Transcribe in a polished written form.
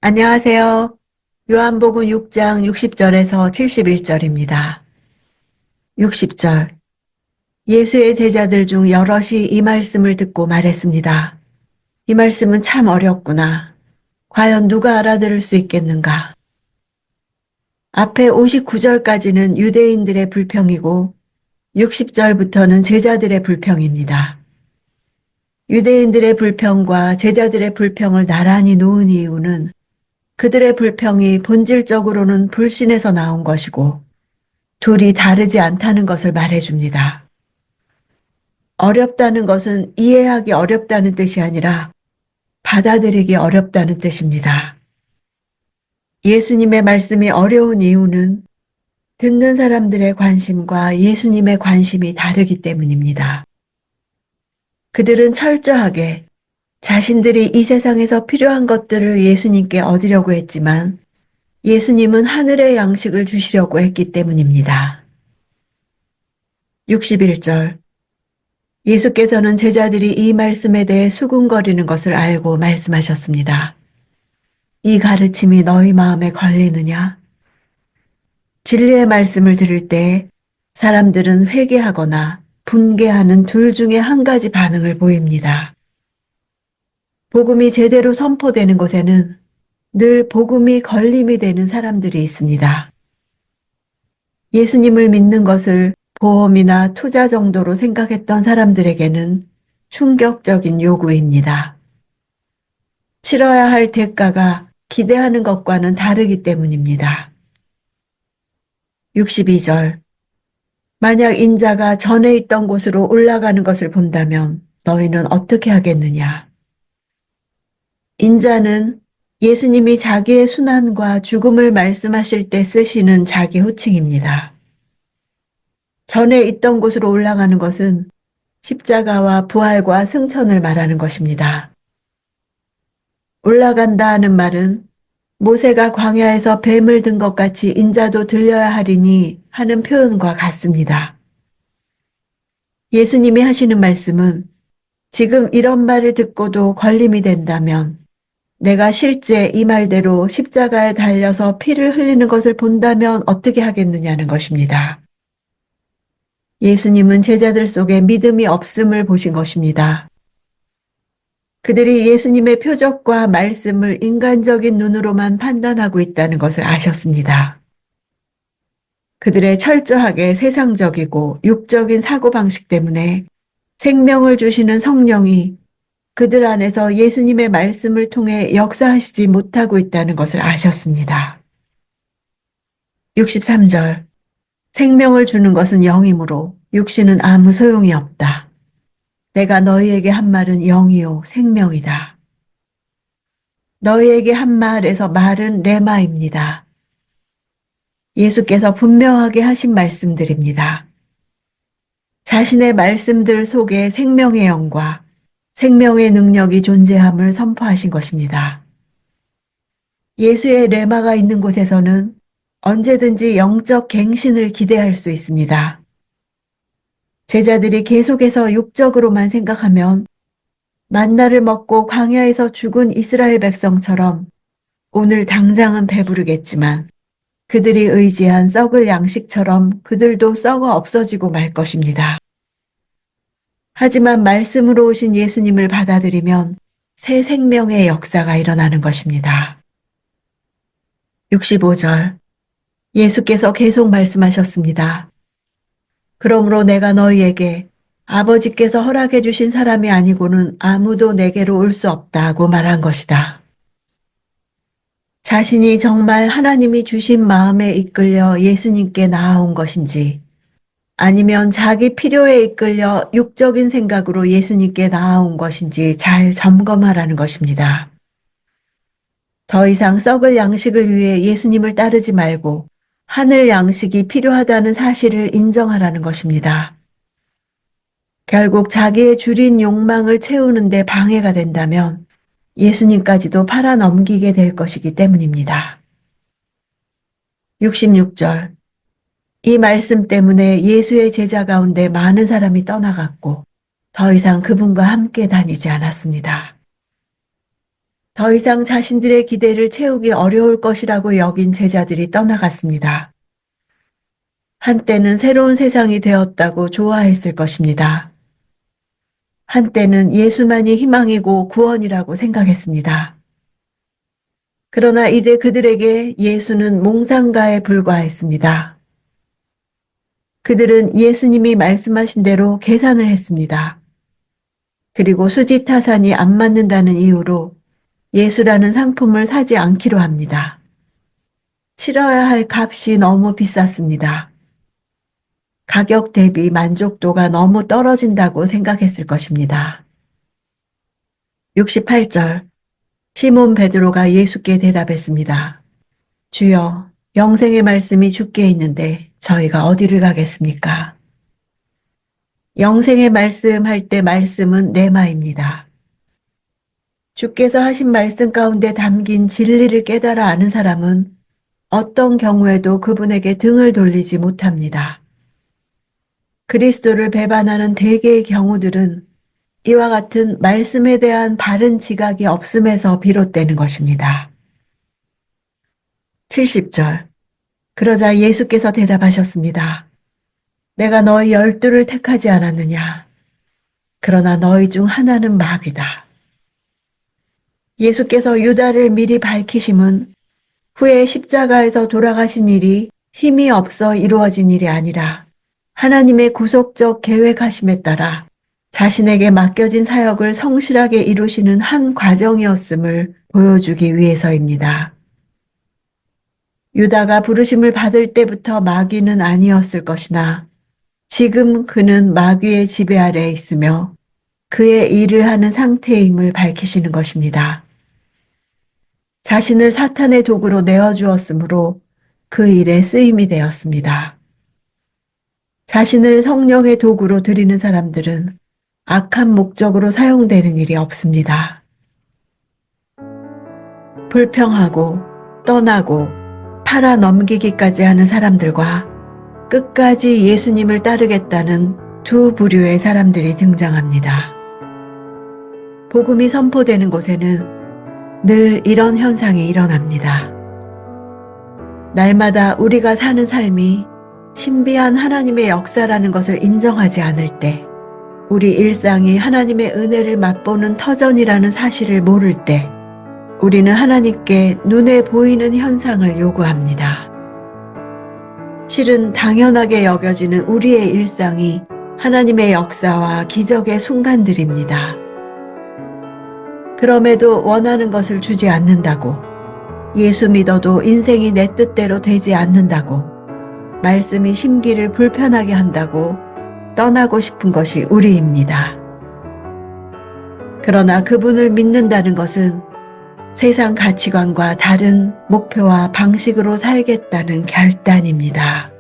안녕하세요. 요한복음 6장 60절에서 71절입니다. 60절. 예수의 제자들 중 여럿이 이 말씀을 듣고 말했습니다. 이 말씀은 참 어렵구나. 과연 누가 알아들을 수 있겠는가? 앞에 59절까지는 유대인들의 불평이고 60절부터는 제자들의 불평입니다. 유대인들의 불평과 제자들의 불평을 나란히 놓은 이유는 그들의 불평이 본질적으로는 불신에서 나온 것이고 둘이 다르지 않다는 것을 말해줍니다. 어렵다는 것은 이해하기 어렵다는 뜻이 아니라 받아들이기 어렵다는 뜻입니다. 예수님의 말씀이 어려운 이유는 듣는 사람들의 관심과 예수님의 관심이 다르기 때문입니다. 그들은 철저하게 자신들이 이 세상에서 필요한 것들을 예수님께 얻으려고 했지만 예수님은 하늘의 양식을 주시려고 했기 때문입니다. 61절. 예수께서는 제자들이 이 말씀에 대해 수군거리는 것을 알고 말씀하셨습니다. 이 가르침이 너희 마음에 걸리느냐? 진리의 말씀을 들을 때 사람들은 회개하거나 분개하는 둘 중에 한 가지 반응을 보입니다. 복음이 제대로 선포되는 곳에는 늘 복음이 걸림이 되는 사람들이 있습니다. 예수님을 믿는 것을 보험이나 투자 정도로 생각했던 사람들에게는 충격적인 요구입니다. 치러야 할 대가가 기대하는 것과는 다르기 때문입니다. 62절. 만약 인자가 전에 있던 곳으로 올라가는 것을 본다면 너희는 어떻게 하겠느냐? 인자는 예수님이 자기의 순환과 죽음을 말씀하실 때 쓰시는 자기 호칭입니다. 전에 있던 곳으로 올라가는 것은 십자가와 부활과 승천을 말하는 것입니다. 올라간다 하는 말은 모세가 광야에서 뱀을 든 것 같이 인자도 들려야 하리니 하는 표현과 같습니다. 예수님이 하시는 말씀은 지금 이런 말을 듣고도 걸림이 된다면 내가 실제 이 말대로 십자가에 달려서 피를 흘리는 것을 본다면 어떻게 하겠느냐는 것입니다. 예수님은 제자들 속에 믿음이 없음을 보신 것입니다. 그들이 예수님의 표적과 말씀을 인간적인 눈으로만 판단하고 있다는 것을 아셨습니다. 그들의 철저하게 세상적이고 육적인 사고방식 때문에 생명을 주시는 성령이 그들 안에서 예수님의 말씀을 통해 역사하시지 못하고 있다는 것을 아셨습니다. 63절. 생명을 주는 것은 영이므로 육신은 아무 소용이 없다. 내가 너희에게 한 말은 영이요 생명이다. 너희에게 한 말에서 말은 레마입니다. 예수께서 분명하게 하신 말씀들입니다. 자신의 말씀들 속에 생명의 영과 생명의 능력이 존재함을 선포하신 것입니다. 예수의 레마가 있는 곳에서는 언제든지 영적 갱신을 기대할 수 있습니다. 제자들이 계속해서 육적으로만 생각하면 만나를 먹고 광야에서 죽은 이스라엘 백성처럼 오늘 당장은 배부르겠지만 그들이 의지한 썩을 양식처럼 그들도 썩어 없어지고 말 것입니다. 하지만 말씀으로 오신 예수님을 받아들이면 새 생명의 역사가 일어나는 것입니다. 65절. 예수께서 계속 말씀하셨습니다. 그러므로 내가 너희에게 아버지께서 허락해 주신 사람이 아니고는 아무도 내게로 올 수 없다고 말한 것이다. 자신이 정말 하나님이 주신 마음에 이끌려 예수님께 나아온 것인지 아니면 자기 필요에 이끌려 육적인 생각으로 예수님께 나아온 것인지 잘 점검하라는 것입니다. 더 이상 썩을 양식을 위해 예수님을 따르지 말고 하늘 양식이 필요하다는 사실을 인정하라는 것입니다. 결국 자기의 줄인 욕망을 채우는 데 방해가 된다면 예수님까지도 팔아넘기게 될 것이기 때문입니다. 66절. 이 말씀 때문에 예수의 제자 가운데 많은 사람이 떠나갔고 더 이상 그분과 함께 다니지 않았습니다. 더 이상 자신들의 기대를 채우기 어려울 것이라고 여긴 제자들이 떠나갔습니다. 한때는 새로운 세상이 되었다고 좋아했을 것입니다. 한때는 예수만이 희망이고 구원이라고 생각했습니다. 그러나 이제 그들에게 예수는 몽상가에 불과했습니다. 그들은 예수님이 말씀하신 대로 계산을 했습니다. 그리고 수지타산이 안 맞는다는 이유로 예수라는 상품을 사지 않기로 합니다. 치러야 할 값이 너무 비쌌습니다. 가격 대비 만족도가 너무 떨어진다고 생각했을 것입니다. 68절 시몬 베드로가 예수께 대답했습니다. 주여, 영생의 말씀이 주께 있는데 저희가 어디를 가겠습니까? 영생의 말씀 할 때 말씀은 레마입니다. 주께서 하신 말씀 가운데 담긴 진리를 깨달아 아는 사람은 어떤 경우에도 그분에게 등을 돌리지 못합니다. 그리스도를 배반하는 대개의 경우들은 이와 같은 말씀에 대한 바른 지각이 없음에서 비롯되는 것입니다. 70절 그러자 예수께서 대답하셨습니다. 내가 너희 12를 택하지 않았느냐? 그러나 너희 중 하나는 마귀다. 예수께서 유다를 미리 밝히심은 후에 십자가에서 돌아가신 일이 힘이 없어 이루어진 일이 아니라 하나님의 구속적 계획하심에 따라 자신에게 맡겨진 사역을 성실하게 이루시는 한 과정이었음을 보여주기 위해서입니다. 유다가 부르심을 받을 때부터 마귀는 아니었을 것이나 지금 그는 마귀의 지배 아래에 있으며 그의 일을 하는 상태임을 밝히시는 것입니다. 자신을 사탄의 도구로 내어주었으므로 그 일에 쓰임이 되었습니다. 자신을 성령의 도구로 드리는 사람들은 악한 목적으로 사용되는 일이 없습니다. 불평하고 떠나고 팔아 넘기기까지 하는 사람들과 끝까지 예수님을 따르겠다는 두 부류의 사람들이 등장합니다. 복음이 선포되는 곳에는 늘 이런 현상이 일어납니다. 날마다 우리가 사는 삶이 신비한 하나님의 역사라는 것을 인정하지 않을 때, 우리 일상이 하나님의 은혜를 맛보는 터전이라는 사실을 모를 때, 우리는 하나님께 눈에 보이는 현상을 요구합니다. 실은 당연하게 여겨지는 우리의 일상이 하나님의 역사와 기적의 순간들입니다. 그럼에도 원하는 것을 주지 않는다고, 예수 믿어도 인생이 내 뜻대로 되지 않는다고, 말씀이 심기를 불편하게 한다고 떠나고 싶은 것이 우리입니다. 그러나 그분을 믿는다는 것은 세상 가치관과 다른 목표와 방식으로 살겠다는 결단입니다.